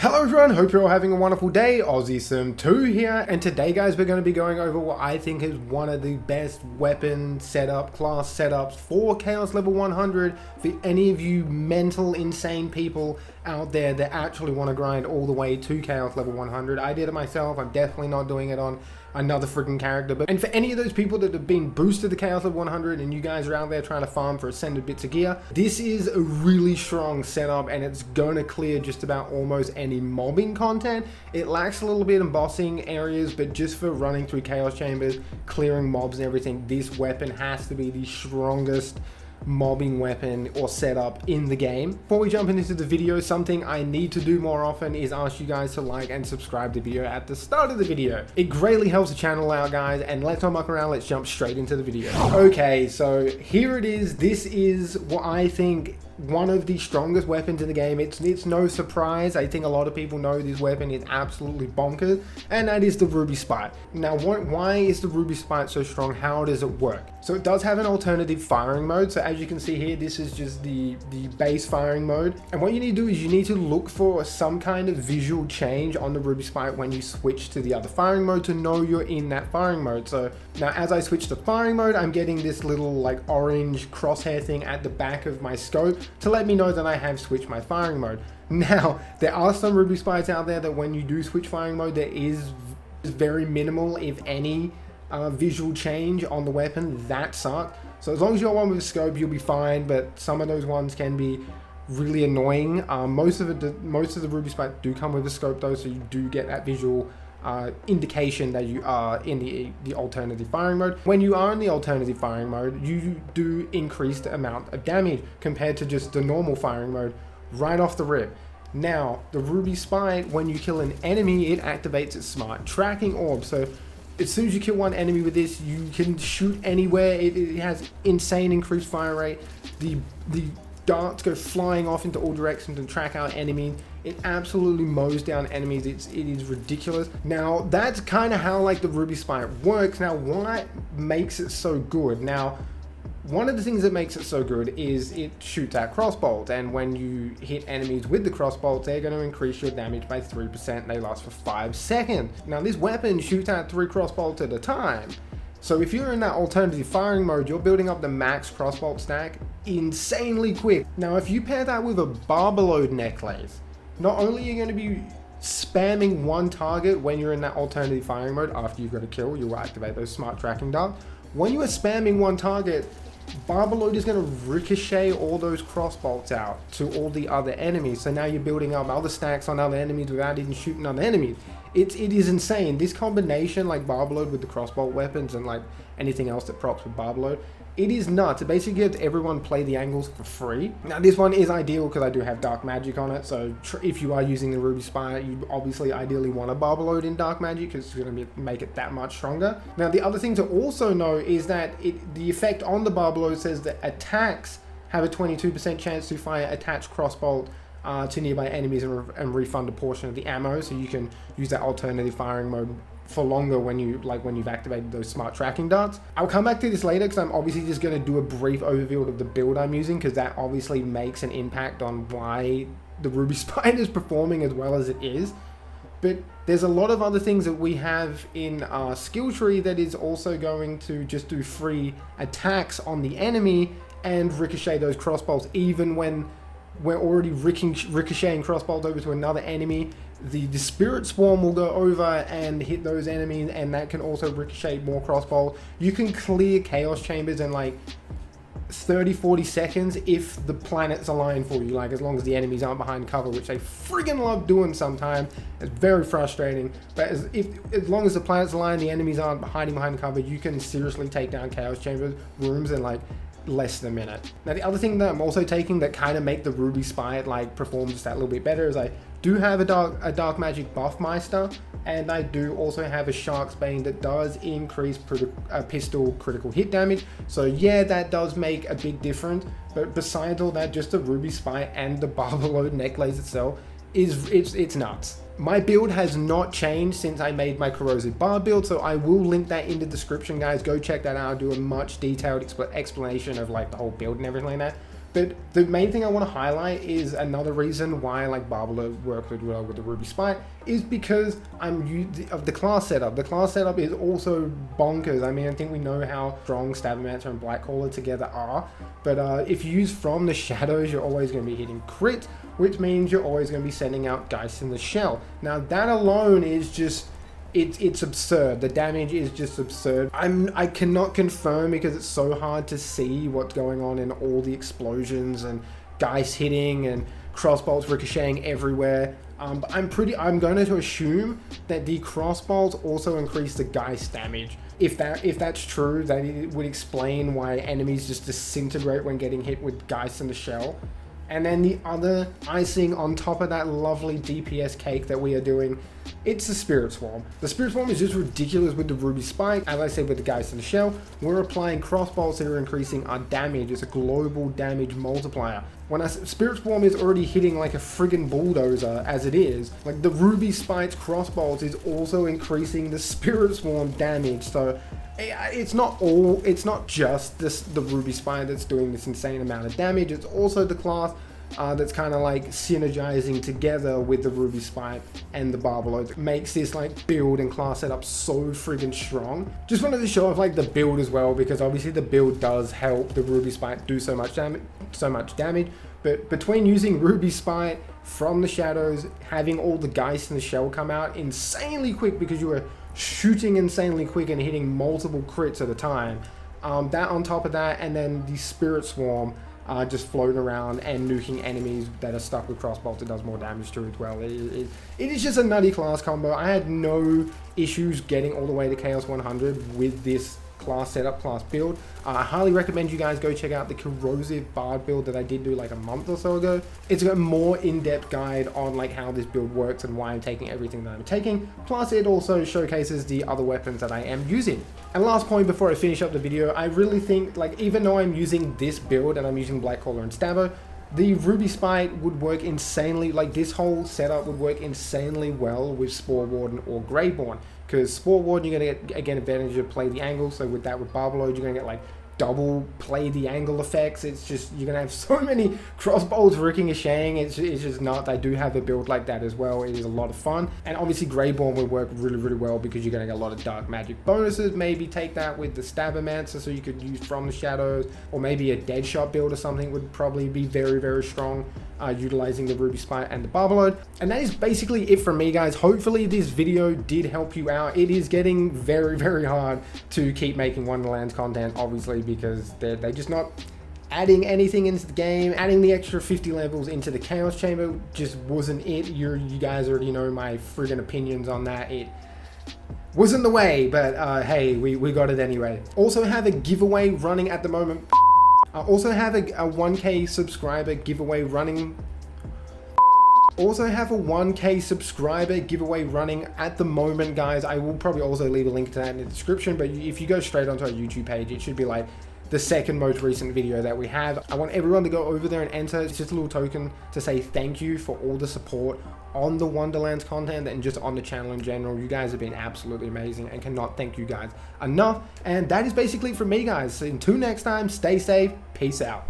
Hello everyone, hope you're all having a wonderful day. AussieSim2 here, and today guys we're going to be going over what I think is one of the best weapon setup, class setups for Chaos level 100 for any of you mental insane people out there that actually want to grind all the way to Chaos level 100. I did it myself, I'm definitely not doing it on another freaking character, and for any of those people that have been boosted to Chaos level 100 and you guys are out there trying to farm for ascended bits of gear, this is a really strong setup and it's going to clear just about almost any mobbing content. It lacks a little bit in bossing areas, but just for running through chaos chambers, clearing mobs and everything, this weapon has to be the strongest mobbing weapon or setup in the game. Before we jump into the video, something I need to do more often is ask you guys to like and subscribe to the video at the start of the video. It greatly helps the channel out, guys, and let's not muck around, let's jump straight into the video. Okay, so here it is. This is what I think one of the strongest weapons in the game. It's no surprise. I think a lot of people know this weapon is absolutely bonkers, and that is the Ruby Spike. Now, why is the Ruby Spike so strong? How does it work? So it does have an alternative firing mode. So as you can see here, this is just the base firing mode. And what you need to do is you need to look for some kind of visual change on the Ruby Spike when you switch to the other firing mode to know you're in that firing mode. So now as I switch to firing mode, I'm getting this little like orange crosshair thing at the back of my scope to let me know that I have switched my firing mode. Now, there are some Ruby Spikes out there that when you do switch firing mode, there is very minimal, if any, visual change on the weapon. That sucks. So as long as you're one with a scope, you'll be fine, but some of those ones can be really annoying. Most of the Ruby Spikes do come with a scope though, so you do get that visual indication that you are in the alternative firing mode. When you are in the alternative firing mode, you do increase the amount of damage compared to just the normal firing mode right off the rip. Now, the Ruby Spike, when you kill an enemy, it activates its smart tracking orb. So as soon as you kill one enemy with this, you can shoot anywhere. It has insane increased fire rate. The darts go flying off into all directions and track out enemies. It absolutely mows down enemies. It is ridiculous. Now, that's kind of how like the Ruby Spike works. Now, what makes it so good? Now, one of the things that makes it so good is it shoots at crossbolts, and when you hit enemies with the crossbolts, they're going to increase your damage by 3%. They last for 5 seconds. Now, this weapon shoots at 3 crossbolts at a time. So if you're in that alternative firing mode, you're building up the max crossbolt stack insanely quick. Now, if you pair that with a Barbalode necklace, not only are you going to be spamming one target when you're in that alternative firing mode, after you've got a kill, you'll activate those smart tracking darts. When you are spamming one target, Barbalode is going to ricochet all those crossbolts out to all the other enemies. So now you're building up other stacks on other enemies without even shooting other enemies. It is insane. This combination, like Barbalode with the crossbolt weapons and like anything else that props with Barbalode, it is nuts. It basically gives everyone play the angles for free. Now this one is ideal because I do have dark magic on it, so if you are using the Ruby Spike, you obviously ideally want a Barbalode in dark magic because it's going to make it that much stronger. Now the other thing to also know is that the effect on the Barbalode says that attacks have a 22% chance to fire attached crossbolt to nearby enemies and refund a portion of the ammo, so you can use that alternative firing mode for longer when you've activated those smart tracking darts. I'll come back to this later because I'm obviously just going to do a brief overview of the build I'm using, because that obviously makes an impact on why the Ruby Spike is performing as well as it is. But there's a lot of other things that we have in our skill tree that is also going to just do free attacks on the enemy and ricochet those crossbolts. Even when we're already ricocheting crossbolts over to another enemy, the Spirit Swarm will go over and hit those enemies, and that can also ricochet more crossbolts. You can clear chaos chambers in like 30-40 seconds if the planets align for you, like as long as the enemies aren't behind cover, which they friggin' love doing sometimes. It's very frustrating, but as long as the planets align, the enemies aren't hiding behind cover, you can seriously take down chaos chambers rooms in like less than a minute. Now the other thing that I'm also taking that kind of make the Ruby Spike like perform just that little bit better is I do have a dark magic Buffmeister, and I do also have a Shark's Bane that does increase pistol critical hit damage. So yeah, that does make a big difference, but besides all that, just the Ruby Spike and the Barbalode necklace itself it's nuts. My build has not changed since I made my corrosive bar build, so I will link that in the description, guys. Go check that out. I'll do a much detailed explanation of like the whole build and everything like that. But the main thing I want to highlight is another reason why like Barbler worked really well with the Ruby Spike is because of the class setup. The class setup is also bonkers. I mean, I think we know how strong Stabbermancer and Blackcaller together are, but if you use From the Shadows, you're always going to be hitting crit, which means you're always going to be sending out Geist in the Shell. Now that alone is just it's absurd. The damage is just absurd. I cannot confirm because it's so hard to see what's going on in all the explosions and Geist hitting and crossbolts ricocheting everywhere. But I'm going to assume that the crossbolts also increase the Geist damage. If that's true, that it would explain why enemies just disintegrate when getting hit with Geist in the Shell. And then the other icing on top of that lovely DPS cake that we are doing, it's the Spirit Swarm. The Spirit Swarm is just ridiculous with the Ruby Spike. As I said with the Geist in the Shell, we're applying crossbolts that are increasing our damage. It's a global damage multiplier. When Spirit Swarm is already hitting like a friggin' bulldozer as it is, like the Ruby Spike's crossbolts is also increasing the Spirit Swarm damage. So it's not just the Ruby Spike that's doing this insane amount of damage. It's also the class that's kind of like synergizing together with the Ruby Spike and the Barbler that makes this like build and class setup so friggin' strong. Just wanted to show off like the build as well, because obviously the build does help the Ruby Spike do so much damage. But between using Ruby Spike, From the Shadows, having all the Geist in the Shell come out insanely quick because you were shooting insanely quick and hitting multiple crits at a time, that on top of that, and then the Spirit Swarm just floating around and nuking enemies that are stuck with crossbolts, it does more damage to as well. It is just a nutty class combo. I had no issues getting all the way to Chaos 100 with this class setup, class build. I highly recommend you guys go check out the Corrosive Bard build that I did do like a month or so ago. It's a more in-depth guide on like how this build works and why I'm taking everything that I'm taking. Plus it also showcases the other weapons that I am using. And last point before I finish up the video, I really think like even though I'm using this build and I'm using Blackcaller and Stabber, the Ruby Spike would work insanely, like this whole setup would work insanely well with Spore Warden or Greyborn. Because Spore Warden, you're going to get, again, advantage of play the angle. So with Barb Load, you're going to get like double play the angle effects. It's just, you're going to have so many crossbows ricocheting. It's just nuts. I do have a build like that as well. It is a lot of fun. And obviously Greyborn will work really, really well because you're going to get a lot of dark magic bonuses. Maybe take that with the Stabbermancer so you could use From the Shadows, or maybe a Deadshot build or something would probably be very, very strong. Utilizing the Ruby Spike and the Barb Load. And that is basically it from me, guys. Hopefully this video did help you out. It is getting very, very hard to keep making Wonderlands content, obviously, because they're just not adding anything into the game. Adding the extra 50 levels into the Chaos Chamber just wasn't it. You guys already know my friggin' opinions on that. It wasn't the way, but hey, we got it anyway. Also have a giveaway running at the moment. I also have a 1K subscriber giveaway running. Also have a 1K subscriber giveaway running at the moment, guys. I will probably also leave a link to that in the description, but if you go straight onto our YouTube page, it should be like the second most recent video that we have. I want everyone to go over there and enter. It's just a little token to say thank you for all the support on the Wonderlands content and just on the channel in general. You guys have been absolutely amazing and cannot thank you guys enough. And that is basically from me, guys. So until next time, stay safe. Peace out.